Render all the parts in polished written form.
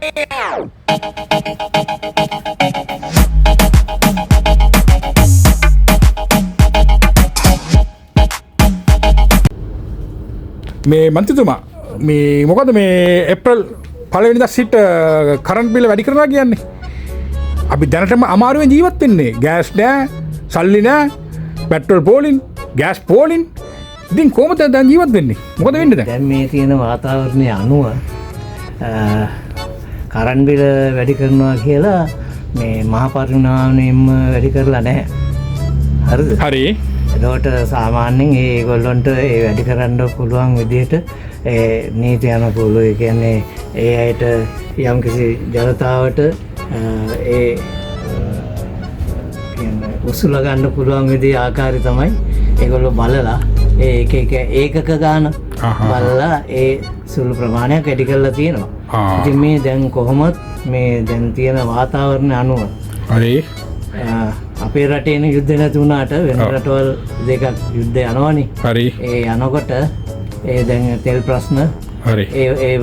මේ මන්ත්‍රීතුමා මේ මොකද මේ ඒප්‍රිල් පළවෙනිදා සිට කරන්ට් බිල වැඩි කරනවා කියන්නේ අපි දැනටම අමාරුවෙන් ජීවත් වෙන්නේ ගෑස් නෑ සල්ලි නෑ පෙට්‍රල් පෝලින් ගෑස් පෝලින් ඉතින් කොහොමද දැන් ජීවත් වෙන්නේ මොකද වෙන්නේ දැන් මේ තියෙන වාතාවරණය අනුව කරන්ට් බිල වැඩි කරනවා කියලා මේ මහා පරිමාණයෙන්ම වැඩි කරලා නැහැ හරිද හරි එතකොට සාමාන්‍යයෙන් ඒගොල්ලන්ට ඒ වැඩි කරන්න පුළුවන් විදිහට ඒ නීති අනුකූලව ඒ කියන්නේ ඒ අයට යම්කිසි ජනතාවට ඒ කියන්නේ උසුල ගන්න පුළුවන් විදිහේ ආකාරය තමයි ඒගොල්ලෝ බලලා ඒ එක ඒකක ගන්න බලලා ඒ සුළු ප්‍රමාණයක් වැඩි කරලා තියෙනවා. ඉතින් මේ දැන් කොහොමද මේ දැන් තියෙන වාතාවරණ අනුව හරි අපේ රටේන යුද්ධ නැති වුණාට වෙන රටවල් දෙකක් යුද්ධ යනවනේ. හරි. ඒ යනකොට ඒ දැන් තෙල් ප්‍රශ්න හරි. ඒ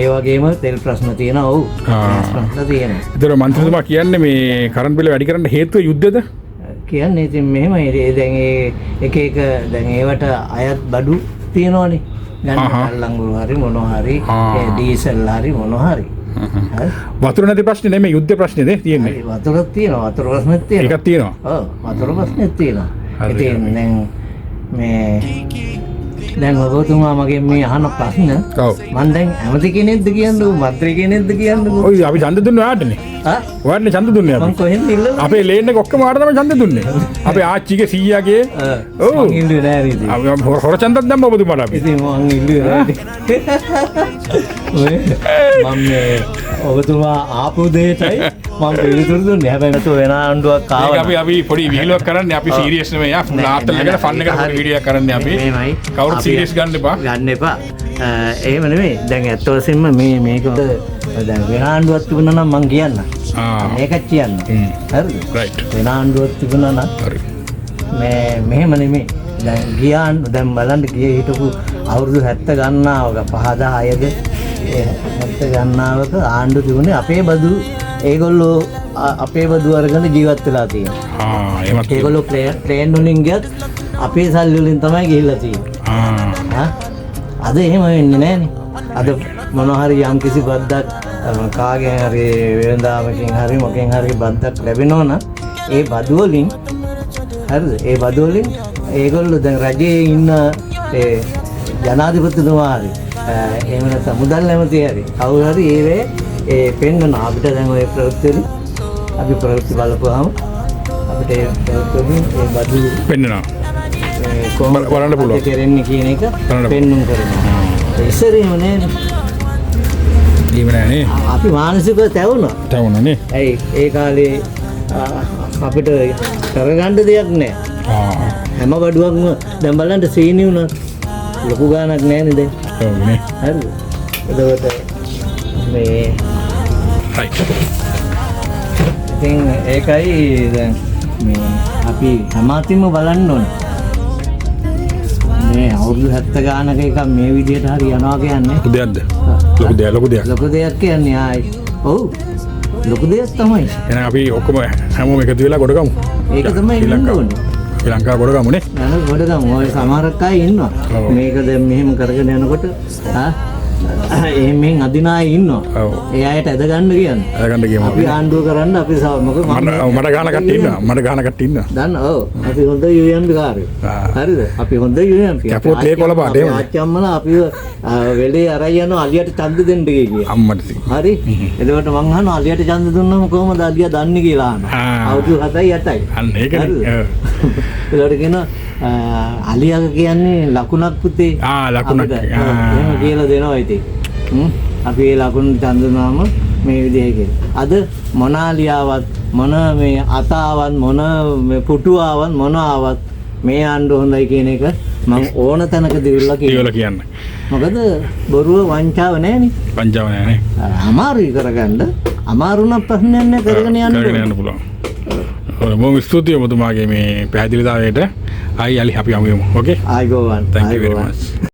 වගේම තෙල් ප්‍රශ්න තියෙනවා. ඔව්. ප්‍රශ්න තියෙනවා. ඒතර මන්ත්‍රීතුමා කියන්නේ මේ කරන්ට් බිල වැඩි කරන්න හේතුව යුද්ධද? කියන්නේ ඉතින් මෙහෙමයි. දැන් ඒ එක දැන් ඒවට අයත් බඩු තියෙනවනේ. ගන්න අල්ලංගුරු හරි මොනවා හරි ඩීසල් හරි මොනවා හරි. වතුර නැති ප්‍රශ්නේ නෙමෙයි යුද්ධ ප්‍රශ්නේද තියෙන්නේ. වතුරක් තියෙනවා. වතුර ප්‍රශ්නෙත් තියෙනවා. එකක් තියෙනවා. ඔව් වතුර ප්‍රශ්නෙත් තියෙනවා. ඉතින් දැන් මේ දැන් ඔබතුමා මගෙන් මේ අහන ප්‍රශ්න මම දැන් ඇමති කෙනෙක්ද කියන්නේ මන්ත්‍රී කෙනෙක්ද කියන්නේ ඔය අපි ඡන්ද දුන්නේ ඔයාටනේ. ඔයාටනේ ඡන්ද දුන්නේ අපි. මම කොහෙන්ද ඉල්ලුවේ? අපේ ලේන් එක ඔක්කොම ඔයාට තමයි ඡන්ද දුන්නේ. අපේ ආච්චිගේ සීයාගේ ඔව් මම ඉල්ලුවේ නෑ ඉතින්. අපි හොර ඡන්දක් දැම්ම ඔබතුමාට අපි. ඉතින් මම ඉල්ලුවේ නෑ. මම ඔබතුමා ආපු දෙයටයි මම පිළිතුරු දුන්නේ. හැබැයි නැතුව වෙන ආණ්ඩුවක් ආවා. ඒක අපි පොඩි විහිළුවක් කරන්නේ අපි සීරියස් නෙමෙයි. නාත්තල් එකට ෆන් එකට පොඩි වීඩියෝයක් කරන්නේ අපි. කවුරුත් සීරියස් ගන්න එපා. ගන්න එපා. එහෙම නෙමෙයි. දැන් ඇත්ත වශයෙන්ම මේක දැන් වෙන ආණ්ඩුවක් තිබුණා නම් මං කියන්න. මේකත් කියන්න. හරිද? රයිට්. වෙන ආණ්ඩුවක් තිබුණා නම් හරි. මෙහෙම නෙමෙයි. දැන් බලන්න ගියේ හිටපු අවුරුදු 70 ගණනාවක 5 10ද ඒ 70 ගණනාවක ආණ්ඩු තිබුණේ අපේ බදු ඒගොල්ලෝ අපේ බදු අරගෙන ජීවත් වෙලා තියෙනවා. ඒගොල්ලෝ ප්ලේන් වලින් ගියත් අපේ සල්ලි වලින් තමයි ගිහිල්ලා තියෙන්නේ. අද එහෙම වෙන්නේ නැහනේ. අද මොනවා හරි යම් කිසි බද්දක් කාගෙන් හරි වෙනදාමකින් හරි මොකෙන් හරි බද්දක් ලැබෙනවා නම් ඒ බදු වලින් හරිද? ඒ බදු වලින් ඒගොල්ලෝ දැන් රජයේ ඉන්න ඒ ජනාධිපතිතුමා හරි එහෙම නැත්නම් මුදල් ඇමති හරි කවුරු හරි ඒ පෙන්වන අපිට දැන් ඔය ප්‍රවෘත්ති වලින් අපි ප්‍රවෘත්ති බලපුවාම අපිට ඒ ප්‍රවෘත්ති වලින් ඒ බදු පෙන්වනවා. කොහොමද බලන්න පුළුවන්. කරන්නේ කියන එක පෙන්වුම් කරනවා. ඉස්සරේම නෑනේ. ඊම නෑනේ. අපි මානසිකව තැවුණානේ. ඇයි ඒ කාලේ අපිට කරගන්න දෙයක් නෑ. හැම බඩුවක්ම දැන් බලන්න සීනි වුණා. ලොකු ගාණක් නෑනේ දැන්. ඔව්නේ. හරිද? එතකොට මේ රයිට්. ඉතින් ඒකයි දැන් මේ අපි හැමතිස්සෙම බලන්න ඕනේ. මේ අවුරුදු 70 ගානක එක මේ විදිහට හරි යනවා කියන්නේ ලොකු දෙයක්. ලොකු දෙයක් කියන්නේ ආයි. ඔව්. ලොකු දෙයක් තමයි. එහෙනම් අපි ඔක්කොම හැමෝම එකතු වෙලා ගොඩ ගමු. ඒක තමයි ඉන්න ඕනේ. ශ්‍රී ලංකාව ගොඩ ගමුනේ. නේද ගොඩ ගමු. ඔය සමහරක් අය ඉන්නවා. මේක දැන් මෙහෙම කරගෙන යනකොට එහෙමෙන් අදින අය ඉන්නවා. ඒ අයට ඇද ගන්න කියන්නේ. ඇද ගන්න කියමු. අපි ආණ්ඩුව කරන්න අපි මොකද මට ගාන කට්ටිය ඉන්නවා. මට ගාන කට්ටිය ඉන්නවා. දන්න ඔව්. අපි හොඳ UMP කාර්යය. හරිද? අපි හොඳ UMP. කැපුවොත් ඒ කොළ පාට එහෙම. ආච්චම්මලා අපිව වෙලේ අරයි යනවා අලියට ඡන්ද දෙන්න කියලා. අම්මට. හරි. එතකොට මං අහනවා අලියට ඡන්ද දුන්නම කොහොමද අලියා දන්නේ කියලා අහනවා. අවුරුදු 7යි 8යි. අන්න ඒකනේ. ඒකට කියනවා අලියා කියන්නේ ලකුණක් පුතේ. ලකුණක්. එහෙම කියලා දෙනවා ඉතින්. අපි ඒ ලකුණු ඡන්ද දුනාම මේ විදිහේ කියලා. අද මොන අලියාවත් මොන මේ අතාවත් මොන මේ පුටුවාවත් මොන ආවත් මේ ආණ්ඩුව හොඳයි කියන එක මම ඕන තැනකදී ඉල්ලලා කියන්න. මොකද බොරුව වංචාව නැහැනේ. වංචාව නැහැනේ. අමාරුයි කරගන්න. අමාරු නම් ප්‍රශ්නයක් නෑ කරගෙන යන්න පුළුවන්. බොහොම ස්තුතියි ඔබතුමාගේ මේ පැහැදිලිතාවයට. අලි අපි යමු. ඕකේ. ආයිබෝවන්. Thank you very much.